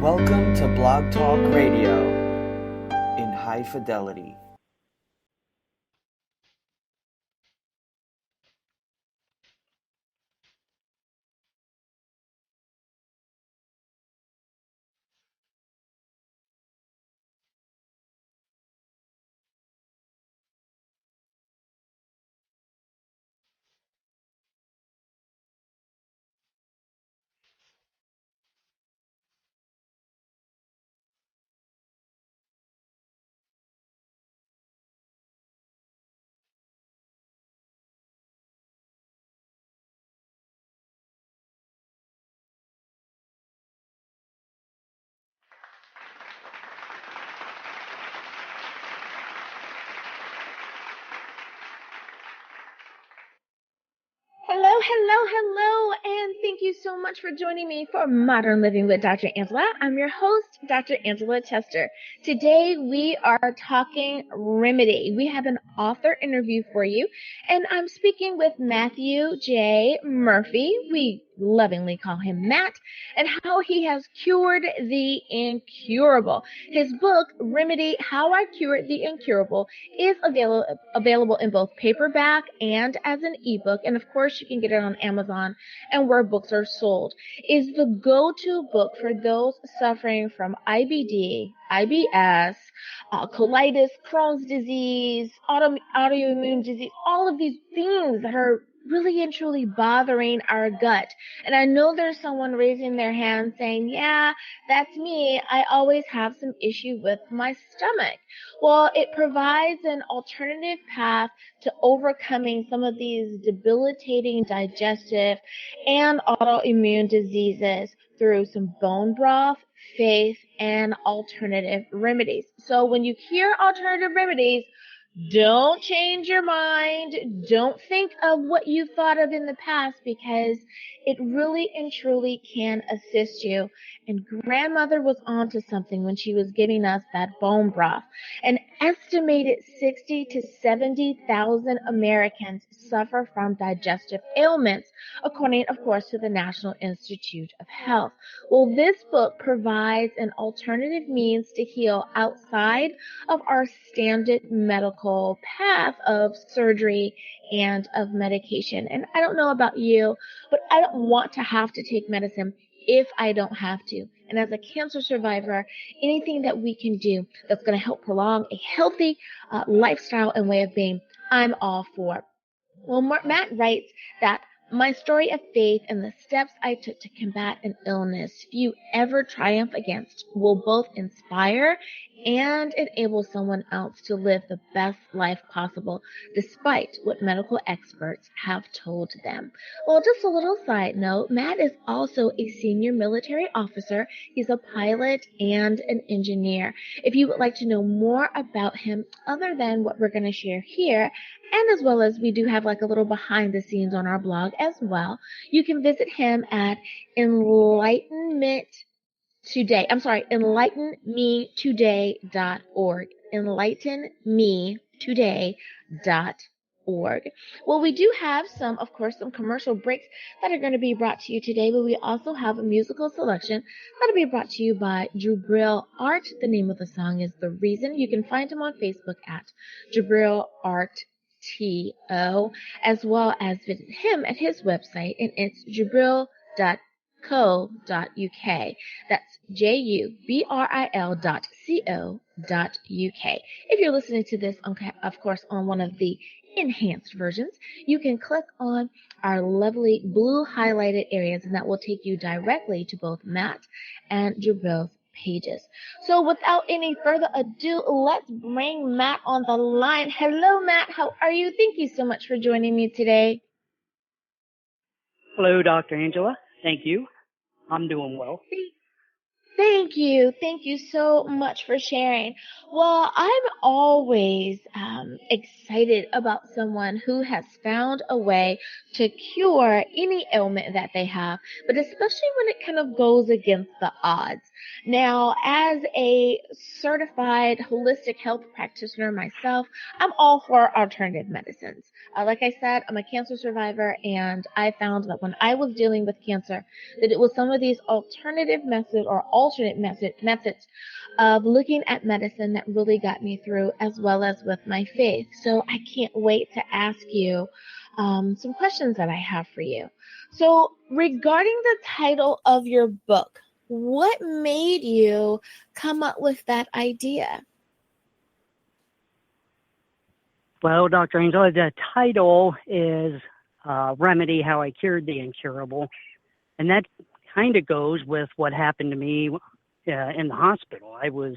Welcome to Blog Talk Radio in high fidelity. Hello, and thank you so much for joining me for Modern Living with Dr. Angela. I'm your host, Dr. Angela Chester. Today we are talking remedy. We have an author interview for you, and I'm speaking with Matthew J. Murphy. We lovingly call him Matt, and how he has cured the incurable. His book, Remedy-how-i-cured-the-incurable, is available in both paperback and as an ebook, and of course you can get it on Amazon and where books are sold. Is the go-to book for those suffering from IBD, IBS, colitis, Crohn's disease, autoimmune disease, all of these things that are really and truly bothering our gut. And I know there's someone raising their hand saying, yeah, that's me. I always have some issue with my stomach. Well, it provides an alternative path to overcoming some of these debilitating digestive and autoimmune diseases through some bone broth, faith, and alternative remedies. So when you hear alternative remedies, don't change your mind. Don't think of what you thought of in the past, because it really and truly can assist you. And grandmother was onto something when she was giving us that bone broth. An estimated 60 to 70,000 Americans suffer from digestive ailments, according, of course, to the National Institute of Health. Well, this book provides an alternative means to heal outside of our standard medical path of surgery and of medication. And I don't know about you, but I don't want to have to take medicine if I don't have to. And as a cancer survivor, anything that we can do that's going to help prolong a healthy lifestyle and way of being, I'm all for. Well, Matt writes that my story of faith and the steps I took to combat an illness few ever triumph against will both inspire and enable someone else to live the best life possible, despite what medical experts have told them. Well, just a little side note, Matt is also a senior military officer. He's a pilot and an engineer. If you would like to know more about him other than what we're going to share here, and as well as we do have like a little behind the scenes on our blog as well, you can visit him at enlightenmettoday.org. Enlightenmetoday.org. Well, we do have some commercial breaks that are going to be brought to you today, but we also have a musical selection that'll be brought to you by Jabril Art. The name of the song is The Reason. You can find him on Facebook at Jabril Art TO, as well as visit him at his website, and it's jabril.co.uk. That's JUBRIL.co.uk. If you're listening to this, of course, on one of the enhanced versions, you can click on our lovely blue highlighted areas, and that will take you directly to both Matt and Jabril's pages. So without any further ado, let's bring Matt on the line. Hello, Matt. How are you? Thank you so much for joining me today. Hello, Dr. Angela. Thank you. I'm doing well. Thank you. Thank you so much for sharing. Well, I'm always excited about someone who has found a way to cure any ailment that they have, but especially when it kind of goes against the odds. Now, as a certified holistic health practitioner myself, I'm all for alternative medicines. Like I said, I'm a cancer survivor, and I found that when I was dealing with cancer, that it was some of these alternative methods or alternate methods of looking at medicine that really got me through, as well as with my faith. So I can't wait to ask you some questions that I have for you. So regarding the title of your book, what made you come up with that idea? Well, Dr. Angela, the title is Remedy-how-I-cured-the-incurable. And that kind of goes with what happened to me in the hospital. I was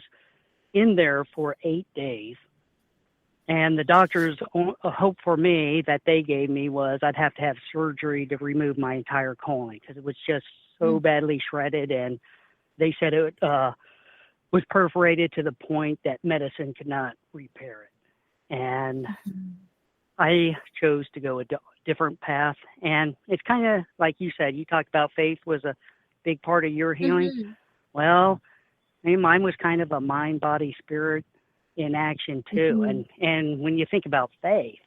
in there for 8 days. And the doctor's hope for me that they gave me was I'd have to have surgery to remove my entire colon because it was just so badly shredded. And they said it was perforated to the point that medicine could not repair it. And I chose to go a different path. And it's kind of like you said, you talked about faith was a big part of your healing. Well, I mean, mine was kind of a mind, body, spirit in action too. And when you think about faith,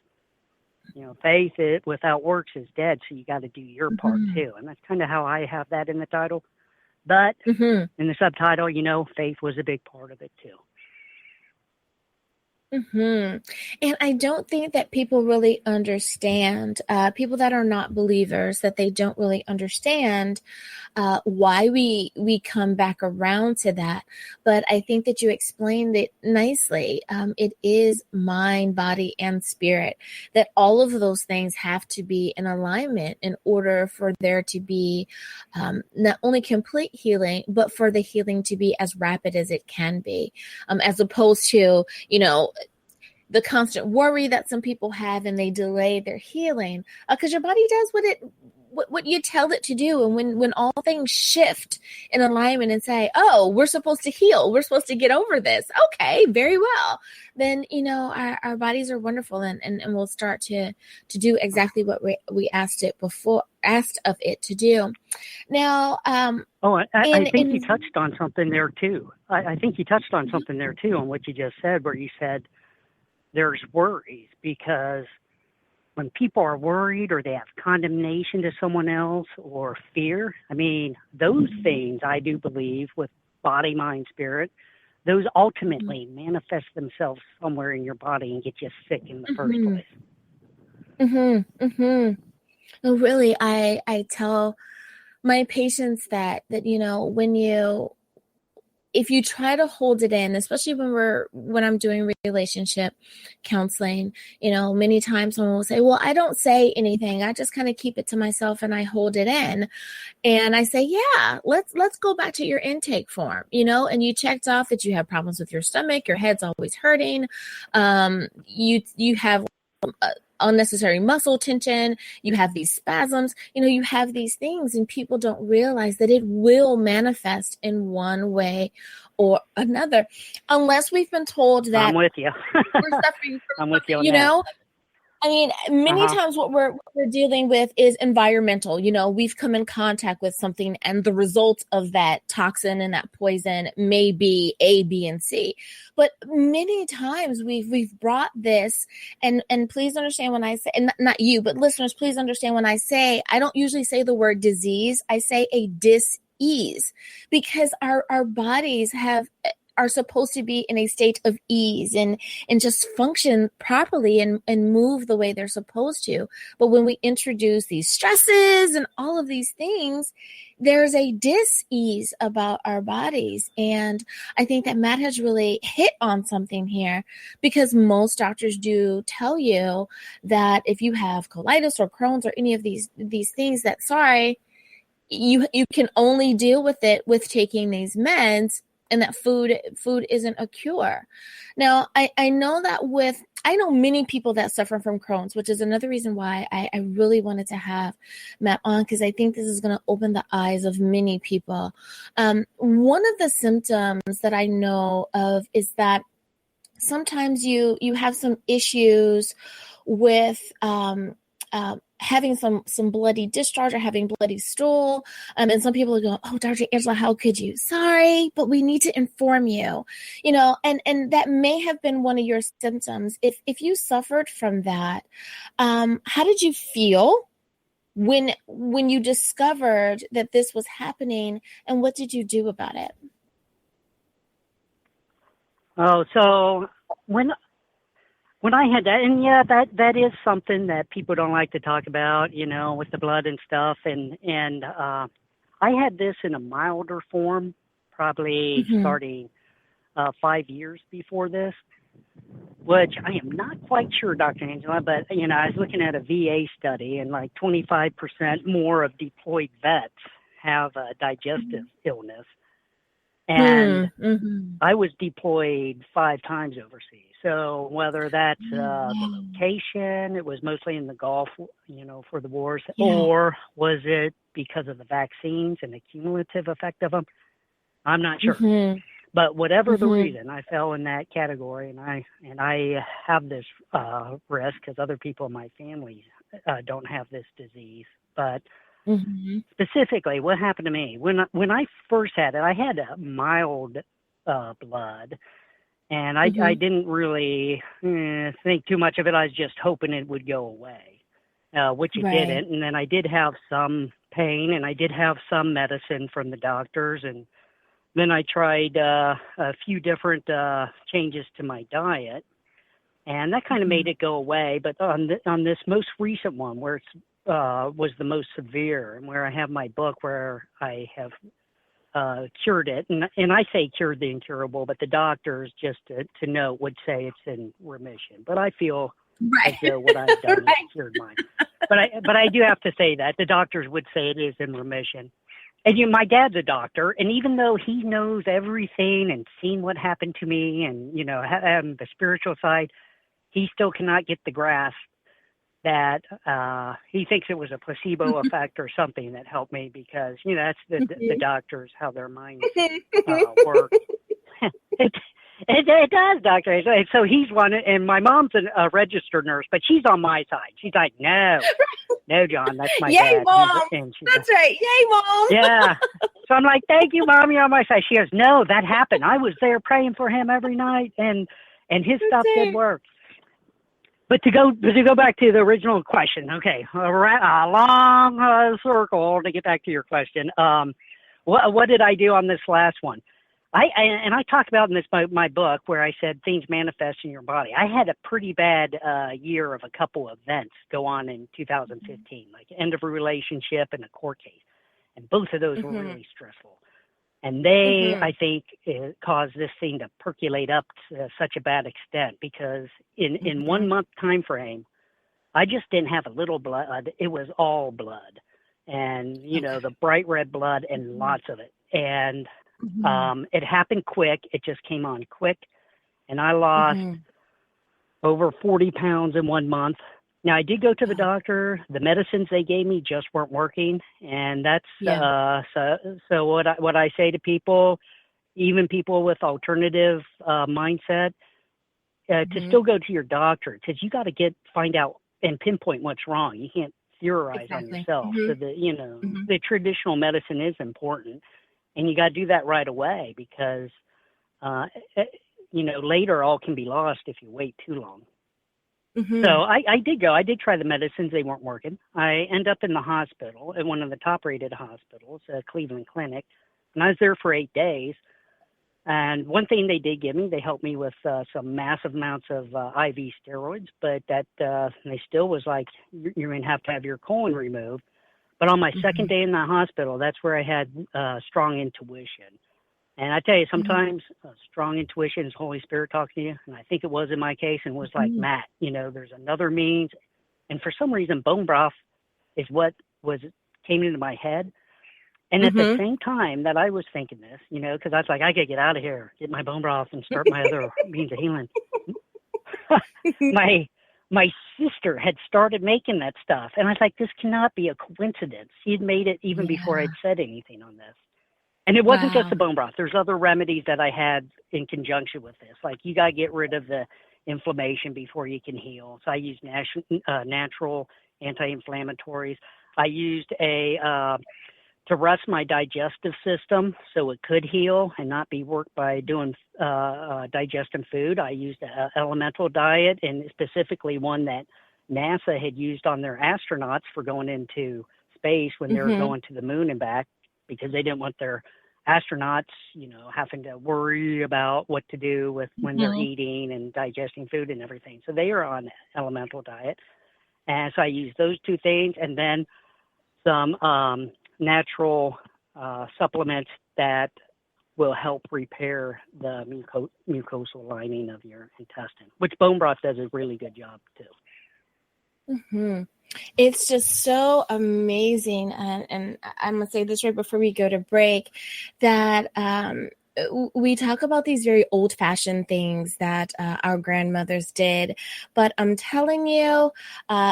you know, faith without works is dead. So you got to do your part too. And that's kind of how I have that in the title. But in the subtitle, you know, faith was a big part of it too. And I don't think that people really understand, people that are not believers, that they don't really understand why we come back around to that. But I think that you explained it nicely. It is mind, body, and spirit, that all of those things have to be in alignment in order for there to be not only complete healing, but for the healing to be as rapid as it can be, as opposed to, you know, the constant worry that some people have and they delay their healing, because your body does what you tell it to do. And when all things shift in alignment and say, oh, we're supposed to heal, we're supposed to get over this. Okay, very well. Then, you know, our bodies are wonderful and we'll start to do exactly what we asked of it to do. Now, I think you touched on something there too. I think you touched on something there too on what you just said, where you said there's worries, because when people are worried or they have condemnation to someone else or fear, I mean, those things, I do believe, with body, mind, spirit, those ultimately manifest themselves somewhere in your body and get you sick in the first place. Well, really, I tell my patients that, you know, if you try to hold it in, especially when I'm doing relationship counseling, you know, many times someone will say, well, I don't say anything. I just kind of keep it to myself and I hold it in. And I say, yeah, let's go back to your intake form, you know, and you checked off that you have problems with your stomach, your head's always hurting. You have unnecessary muscle tension, you have these spasms, you know, you have these things, and people don't realize that it will manifest in one way or another, unless we've been told that I'm with you. we're suffering from I'm with you on you that. know. I mean, many times what we're dealing with is environmental. You know, we've come in contact with something, and the result of that toxin and that poison may be A, B, and C. But many times we've brought this, and please understand when I say, and not you, but listeners, please understand when I say, I don't usually say the word disease. I say a dis-ease, because our bodies are supposed to be in a state of ease and just function properly and move the way they're supposed to. But when we introduce these stresses and all of these things, there's a dis-ease about our bodies. And I think that Matt has really hit on something here, because most doctors do tell you that if you have colitis or Crohn's or any of these things, that you can only deal with it with taking these meds, and that food isn't a cure. Now, I know many people that suffer from Crohn's, which is another reason why I really wanted to have Matt on, because I think this is going to open the eyes of many people. One of the symptoms that I know of is that sometimes you have some issues with having some bloody discharge or having bloody stool. And some people are going, oh, Dr. Angela, how could you? Sorry, but we need to inform you, you know, and that may have been one of your symptoms. If you suffered from that, how did you feel when you discovered that this was happening, and what did you do about it? Oh, so when I had that, and yeah, that is something that people don't like to talk about, with the blood and stuff, and I had this in a milder form, probably Mm-hmm. starting 5 years before this, which I am not quite sure, Dr. Angela, but I was looking at a VA study, and like 25% more of deployed vets have a digestive illness, and Mm-hmm. I was deployed 5 times overseas. So whether that's the Wow. location, it was mostly in the Gulf, for the wars, Yeah. or was it because of the vaccines and the cumulative effect of them? I'm not sure. Mm-hmm. But whatever the Mm-hmm. reason, I fell in that category, and I have this risk because other people in my family don't have this disease. But Mm-hmm. specifically, what happened to me when I first had it, I had a mild blood, and I Mm-hmm. didn't really think too much of it. I was just hoping it would go away, which it Right. didn't. And then I did have some pain, and I did have some medicine from the doctors, and then I tried a few different changes to my diet, and that kind of Mm-hmm. made it go away. But on this most recent one, where it's was the most severe, and where I have my book where I have cured it, and I say cured the incurable, but the doctors, just to note, would say it's in remission. But I feel as Right. though what I've done has Right. cured mine. But I do have to say that the doctors would say it is in remission. And my dad's a doctor, and even though he knows everything and seen what happened to me, and the spiritual side, he still cannot get the grasp that he thinks it was a placebo effect or something that helped me, because that's the doctors, how their minds work. it, it does, doctor. So he's one, and my mom's a registered nurse, but she's on my side. She's like, no, John, that's my Yay, dad. mom. And she's That's right. Yay, mom. yeah. So I'm like, thank you, Mom, you're on my side. She goes, no, that happened. I was there praying for him every night, and his That's stuff did it. work. But to go back to the original question, okay, a long circle to get back to your question. What did I do on this last one? I talked about in my book where I said things manifest in your body. I had a pretty bad year of a couple events go on in 2015, like end of a relationship and a court case, and both of those were Mm-hmm. really stressful. And they, Mm-hmm. I think, caused this thing to percolate up to such a bad extent, because in Mm-hmm. 1 month time frame, I just didn't have a little blood. It was all blood, and Okay. the bright red blood and Mm-hmm. lots of it. And Mm-hmm. it happened quick. It just came on quick, and I lost Mm-hmm. over 40 pounds in 1 month. Now, I did go to the Wow. doctor. The medicines they gave me just weren't working, and that's Yeah. so what I say to people, even people with alternative mindset, to Mm-hmm. still go to your doctor, because you got to find out and pinpoint what's wrong. You can't theorize on Exactly. yourself. Mm-hmm. So Mm-hmm. the traditional medicine is important, and you got to do that right away, because uh, eh, later all can be lost if you wait too long. So Mm-hmm. I did go. I did try the medicines. They weren't working. I end up in the hospital, at one of the top-rated hospitals, Cleveland Clinic, and I was there for 8 days. And one thing they did give me, they helped me with some massive amounts of IV steroids, but that they still was like, you're going to have your colon removed. But on my second Mm-hmm. day in the hospital, that's where I had strong intuition. And I tell you, sometimes strong intuition is Holy Spirit talking to you. And I think it was in my case, and was like, Mm-hmm. Matt, there's another means. And for some reason, bone broth is what came into my head. And at the Mm-hmm. same time that I was thinking this, because I was like, I got to get out of here, get my bone broth, and start my other means of healing. my my sister had started making that stuff, and I was like, this cannot be a coincidence. She had made it even before Yeah. I'd said anything on this. And it wasn't just Wow. the bone broth. There's other remedies that I had in conjunction with this. Like, you got to get rid of the inflammation before you can heal. So I used natural anti-inflammatories. I used to rest my digestive system so it could heal and not be worked by doing digesting food. I used an elemental diet, and specifically one that NASA had used on their astronauts for going into space when they were Mm-hmm. going to the moon and back, because they didn't want their astronauts, having to worry about what to do with when they're eating and digesting food and everything. So they are on elemental diet. And so I use those two things, and then some natural supplements that will help repair the mucosal lining of your intestine, which bone broth does a really good job too. Mm-hmm. It's just so amazing. And I'm going to say this right before we go to break, that we talk about these very old-fashioned things that our grandmothers did. But I'm telling you,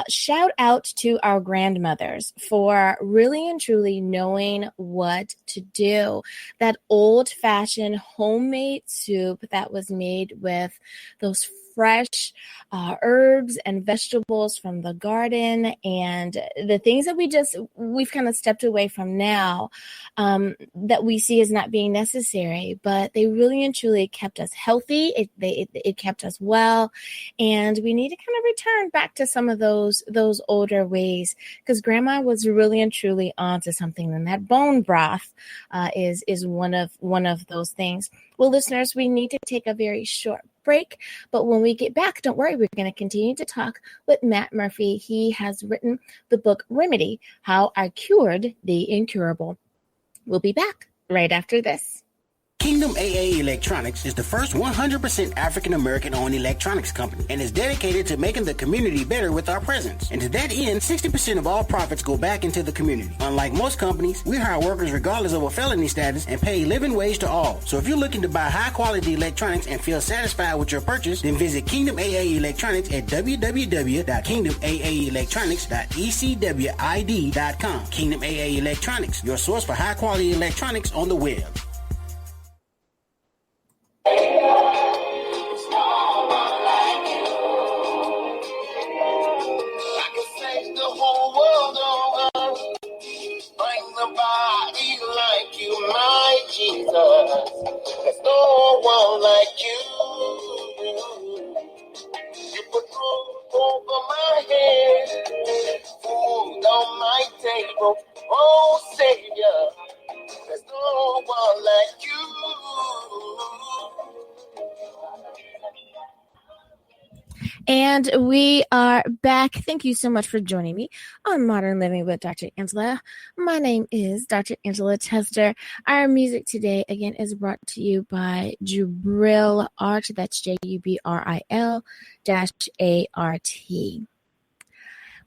shout out to our grandmothers for really and truly knowing what to do. That old-fashioned homemade soup that was made with those fresh herbs and vegetables from the garden, and the things that we've kind of stepped away from now, that we see as not being necessary, but they really and truly kept us healthy. It kept us well, and we need to kind of return back to some of those older ways, because Grandma was really and truly onto something, and that bone broth is one of those things. Well, listeners, we need to take a very short break, but when we get back, don't worry, we're going to continue to talk with Matt Murphy. He has written the book Remedy: How I Cured the Incurable. We'll be back right after this. Kingdom AA Electronics is the first 100% African-American owned electronics company and is dedicated to making the community better with our presence. And to that end, 60% of all profits go back into the community. Unlike most companies, we hire workers regardless of a felony status and pay living wage to all. So if you're looking to buy high-quality electronics and feel satisfied with your purchase, then visit Kingdom AA Electronics at www.kingdomaelectronics.ecwid.com. Kingdom AA Electronics, your source for high-quality electronics on the web. Jesus, there's no one like you. You put roof over my head, food on my table. Oh, Savior, there's no one like you. And we are back. Thank you so much for joining me on Modern Living with Dr. Angela. My name is Dr. Angela Tester. Our music today, again, is brought to you by Jubril Art. That's JUBRIL-ART.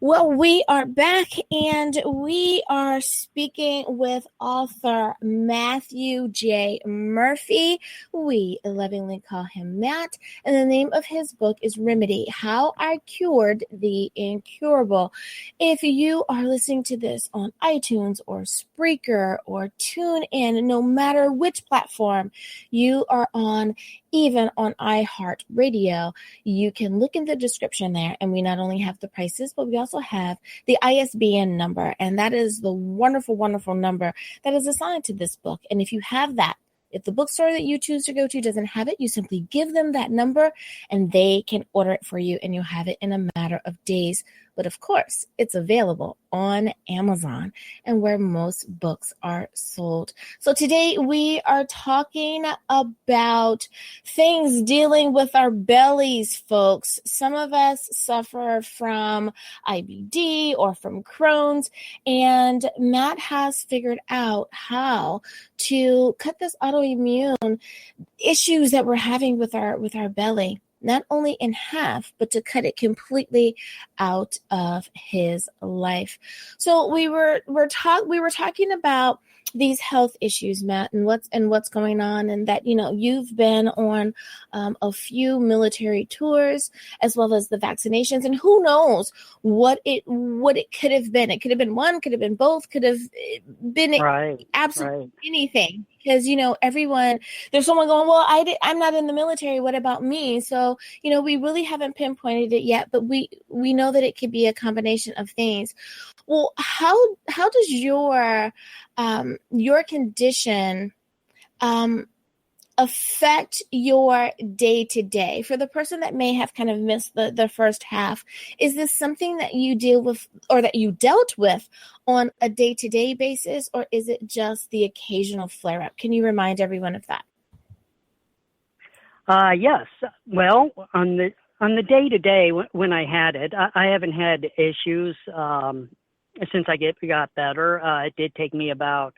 Well, we are back, and we are speaking with author Matthew J. Murphy. We lovingly call him Matt, and the name of his book is Remedy: How I Cured the Incurable. If you are listening to this on iTunes or Spreaker or TuneIn, no matter which platform you are on, even on iHeartRadio, you can look in the description there, and we not only have the prices, but we also have the ISBN number, and that is the wonderful, wonderful number that is assigned to this book. And if you have that, if the bookstore that you choose to go to doesn't have it, you simply give them that number, and they can order it for you, and you'll have it in a matter of days. But of course, it's available on Amazon and where most books are sold. So today we are talking about things dealing with our bellies, folks. Some of us suffer from IBD or from Crohn's, and Matt has figured out how to cut this autoimmune issues that we're having with our belly, not only in half, but to cut it completely out of his life. So we were talking about these health issues, Matt, and what's going on, and that, you've been on a few military tours as well as the vaccinations, and who knows what it could have been. It could have been one, could have been both, could have been absolutely anything. Because, everyone, there's someone going, well, I'm not in the military. What about me? So, we really haven't pinpointed it yet, but we know that it could be a combination of things. Well, how does your condition affect your day to day? For the person that may have kind of missed the first half, is this something that you deal with or that you dealt with on a day to day basis, or is it just the occasional flare up? Can you remind everyone of that? Yes. Well, on the day to day when I had it, I haven't had issues since I got better. It did take me about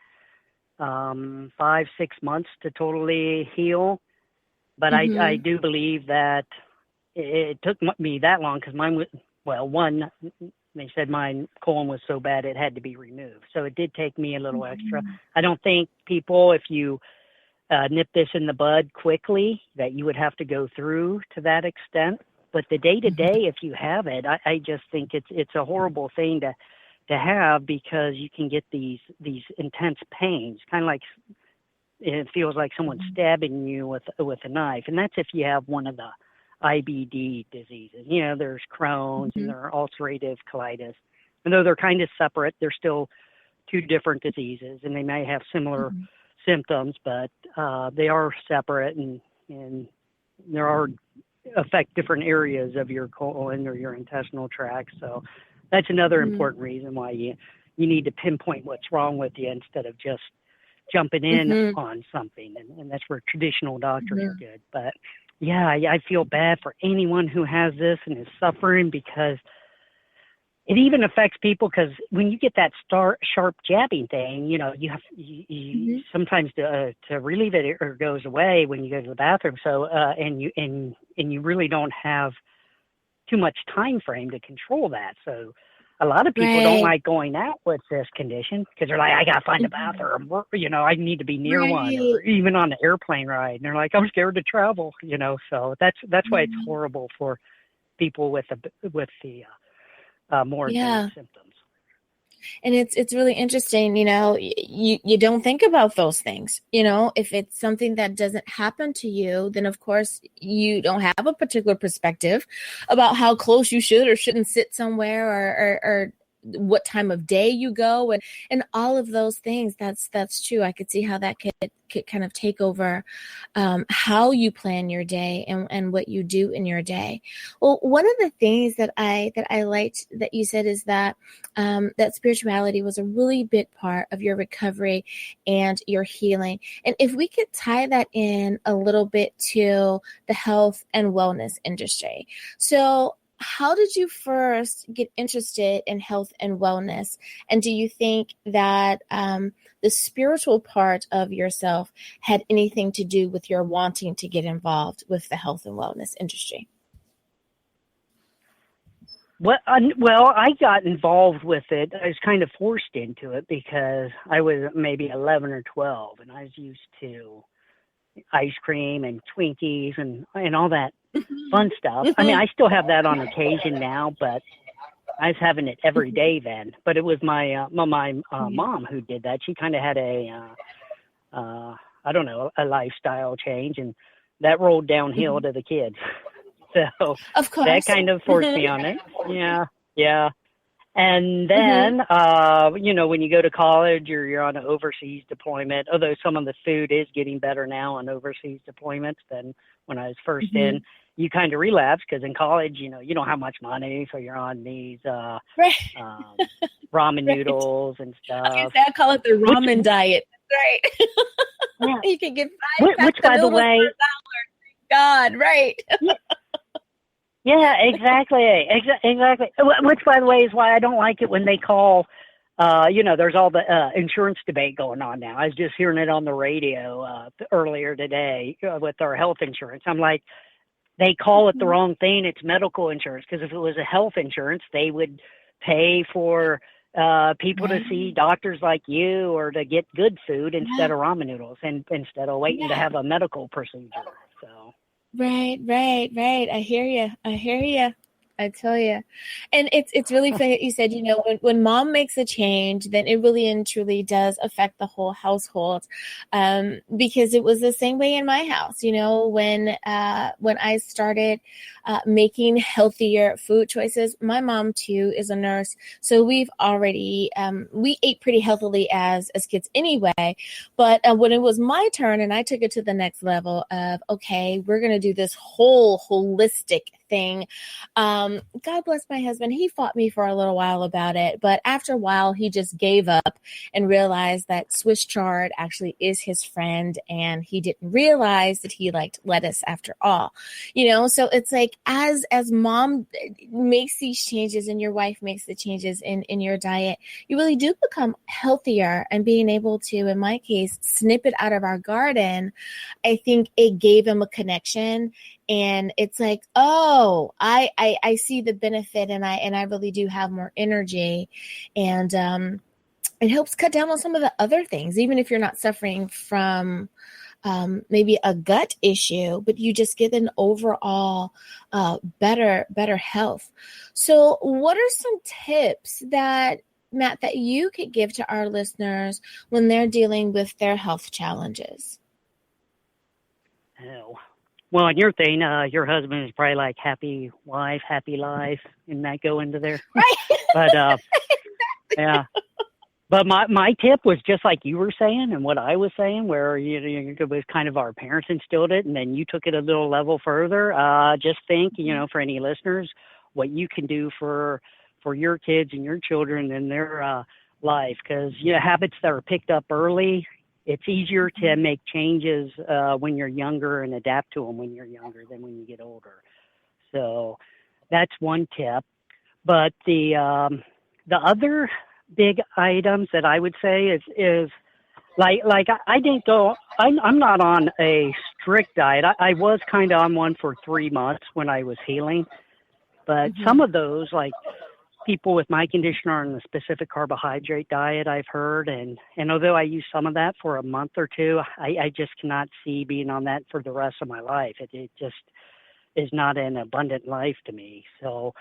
5-6 months to totally heal, but I do believe that it took me that long because mine was, well, one, they said my colon was so bad it had to be removed, so it did take me a little extra. I don't think people, if you nip this in the bud quickly, that you would have to go through to that extent. But the day to day, if you have it, I just think it's a horrible thing to have, because you can get these intense pains, kind of like it feels like someone's stabbing you with a knife. And that's if you have one of the IBD diseases. You know, there's Crohn's and there are ulcerative colitis. And though they're kind of separate, they're still two different diseases, and they may have similar symptoms, but they are separate, and there are affect different areas of your colon or your intestinal tract. So that's another important reason why you need to pinpoint what's wrong with you instead of just jumping in on something. And that's where traditional doctors are good. But yeah, I feel bad for anyone who has this and is suffering, because it even affects people, because when you get that sharp jabbing thing, you know, you have sometimes to relieve it, or goes away when you go to the bathroom. So and you really don't have too much time frame to control that. So a lot of people don't like going out with this condition, because they're like, I gotta find a bathroom, or, you know, I need to be near one, or even on an airplane ride, and they're like, I'm scared to travel, you know. So that's why it's horrible for people with the more advanced symptoms. And it's really interesting, you know, you don't think about those things. You know, if it's something that doesn't happen to you, then of course you don't have a particular perspective about how close you should or shouldn't sit somewhere, or what time of day you go, and all of those things. That's true. I could see how that could kind of take over how you plan your day and what you do in your day. Well, one of the things that I liked that you said is that that spirituality was a really big part of your recovery and your healing. And if we could tie that in a little bit to the health and wellness industry. So how did you first get interested in health and wellness? And do you think that the spiritual part of yourself had anything to do with your wanting to get involved with the health and wellness industry? Well, I got involved with it. I was kind of forced into it because I was maybe 11 or 12, and I was used to ice cream and Twinkies and all that fun stuff. I mean, I still have that on occasion now, but I was having it every day then. But it was my mom who did that. She kind of had a lifestyle change, and that rolled downhill to the kids. So of course, that kind of forced me on it. Yeah. And then, you know, when you go to college or you're on an overseas deployment, although some of the food is getting better now on overseas deployments than when I was first in, you kind of relapse, because in college, you know, you don't have much money, so you're on these ramen noodles and stuff. I call it the ramen diet. Right. Yeah. You can get 5 which by the way, for $1. God, right. Yeah, exactly. Exactly. Which, by the way, is why I don't like it when they call, you know, there's all the insurance debate going on now. I was just hearing it on the radio earlier today with our health insurance. I'm like, they call it the wrong thing. It's medical insurance, because if it was a health insurance, they would pay for people to see doctors like you, or to get good food instead of ramen noodles, and instead of waiting to have a medical procedure. So. Right. I hear you. I tell you. And it's really funny that you said, when mom makes a change, then it really and truly does affect the whole household. Because it was the same way in my house, when I started making healthier food choices. My mom too is a nurse. So we've already, we ate pretty healthily as kids anyway. But when it was my turn and I took it to the next level of, okay, we're going to do this whole holistic thing. God bless my husband. He fought me for a little while about it, but after a while he just gave up and realized that Swiss chard actually is his friend, and he didn't realize that he liked lettuce after all. So it's like as mom makes these changes and your wife makes the changes in your diet, you really do become healthier, and being able to, in my case, snip it out of our garden, I think it gave him a connection. And it's like, oh, I see the benefit, and I really do have more energy, and it helps cut down on some of the other things, even if you're not suffering from maybe a gut issue, but you just get an overall better health. So, what are some tips that, Matt, that you could give to our listeners when they're dealing with their health challenges? Oh. Well, on your thing, your husband is probably like happy wife, happy life, and that go into there. Right. But yeah. But my tip was just like you were saying and what I was saying, where it was kind of our parents instilled it, and then you took it a little level further. Just think, for any listeners, what you can do for your kids and your children in their life, because habits that are picked up early, it's easier to make changes when you're younger and adapt to them when you're younger than when you get older. So that's one tip. But the other big items that I would say is like I didn't go. I'm not on a strict diet. I was kind of on one for 3 months when I was healing, but some of those, like, people with my condition are on a specific carbohydrate diet, I've heard. And although I use some of that for a month or two, I just cannot see being on that for the rest of my life. It just is not an abundant life to me. So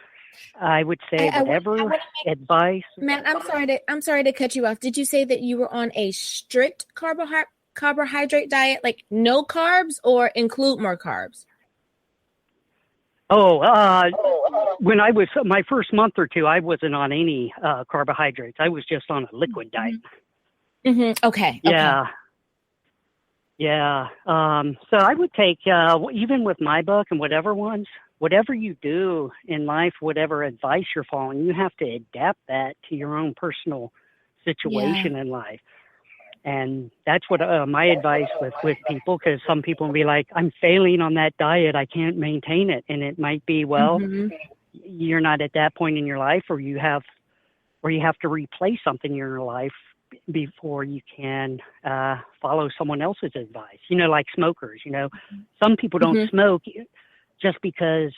I would say whatever advice. Matt, I'm sorry to cut you off. Did you say that you were on a strict carbohydrate diet, like no carbs, or include more carbs? When I was my first month or two, I wasn't on any carbohydrates. I was just on a liquid diet. Mm-hmm. Okay. Yeah. Yeah. So I would take, even with my book and whatever you do in life, whatever advice you're following, you have to adapt that to your own personal situation in life. And that's what my advice with people, because some people will be like, I'm failing on that diet, I can't maintain it. And it might be, well, you're not at that point in your life, or you have to replace something in your life before you can follow someone else's advice. Like smokers, some people don't smoke just because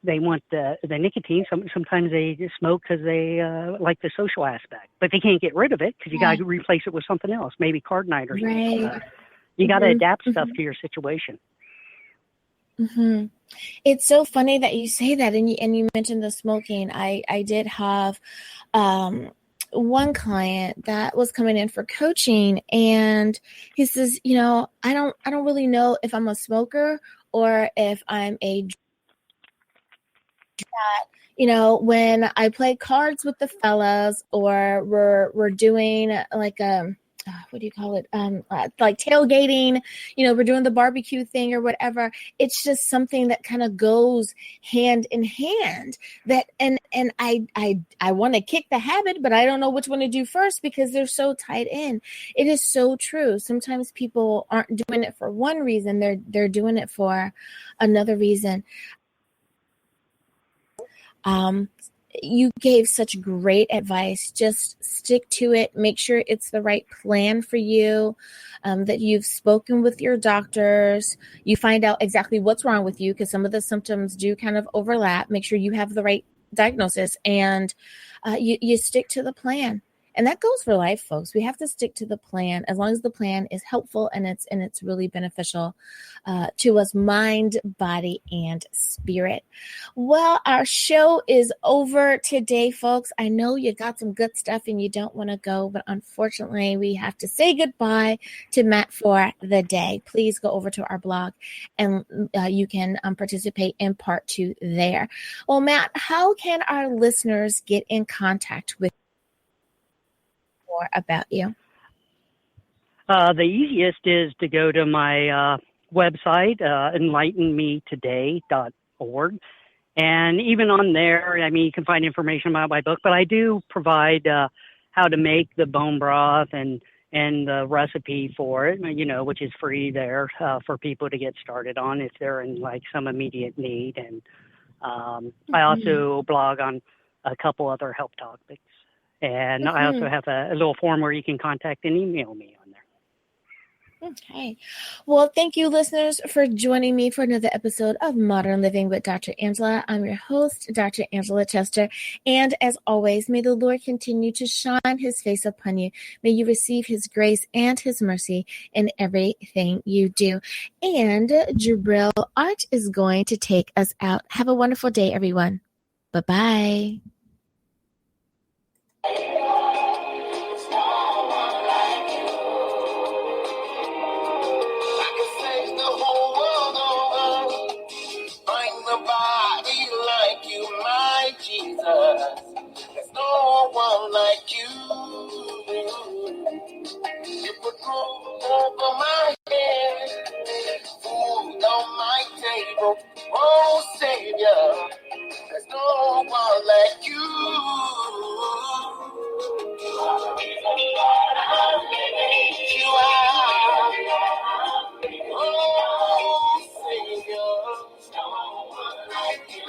they want the nicotine. Sometimes they just smoke because they like the social aspect, but they can't get rid of it because you got to replace it with something else, maybe cardinite or something. You got to adapt stuff to your situation. It's so funny that you say that, and you mentioned the smoking. I did have one client that was coming in for coaching, and he says, I don't really know if I'm a smoker or if I'm a that, when I play cards with the fellas, or we're doing like what do you call it? Like tailgating, we're doing the barbecue thing or whatever. It's just something that kind of goes hand in hand, that, and I want to kick the habit, but I don't know which one to do first because they're so tied in. It is so true. Sometimes people aren't doing it for one reason. They're doing it for another reason. You gave such great advice. Just stick to it. Make sure it's the right plan for you, that you've spoken with your doctors. You find out exactly what's wrong with you, because some of the symptoms do kind of overlap. Make sure you have the right diagnosis, and you stick to the plan. And that goes for life, folks. We have to stick to the plan as long as the plan is helpful and it's really beneficial to us, mind, body, and spirit. Well, our show is over today, folks. I know you got some good stuff and you don't want to go, but unfortunately, we have to say goodbye to Matt for the day. Please go over to our blog and you can participate in part 2 there. Well, Matt, how can our listeners get in contact with more about you? The easiest is to go to my website, enlightenmetoday.org. And even on there, I mean, you can find information about my book, but I do provide how to make the bone broth and the recipe for it, you know, which is free there for people to get started on if they're in like some immediate need. And I also blog on a couple other health topics. And I also have a little form where you can contact and email me on there. Okay. Well, thank you, listeners, for joining me for another episode of Modern Living with Dr. Angela. I'm your host, Dr. Angela Chester. And as always, may the Lord continue to shine his face upon you. May you receive his grace and his mercy in everything you do. And Jabril Art is going to take us out. Have a wonderful day, everyone. Bye-bye. There's no one like you. You put roof over my head, food on my table. Oh, Savior, there's no one like you. You are. Oh, Savior, no one like you.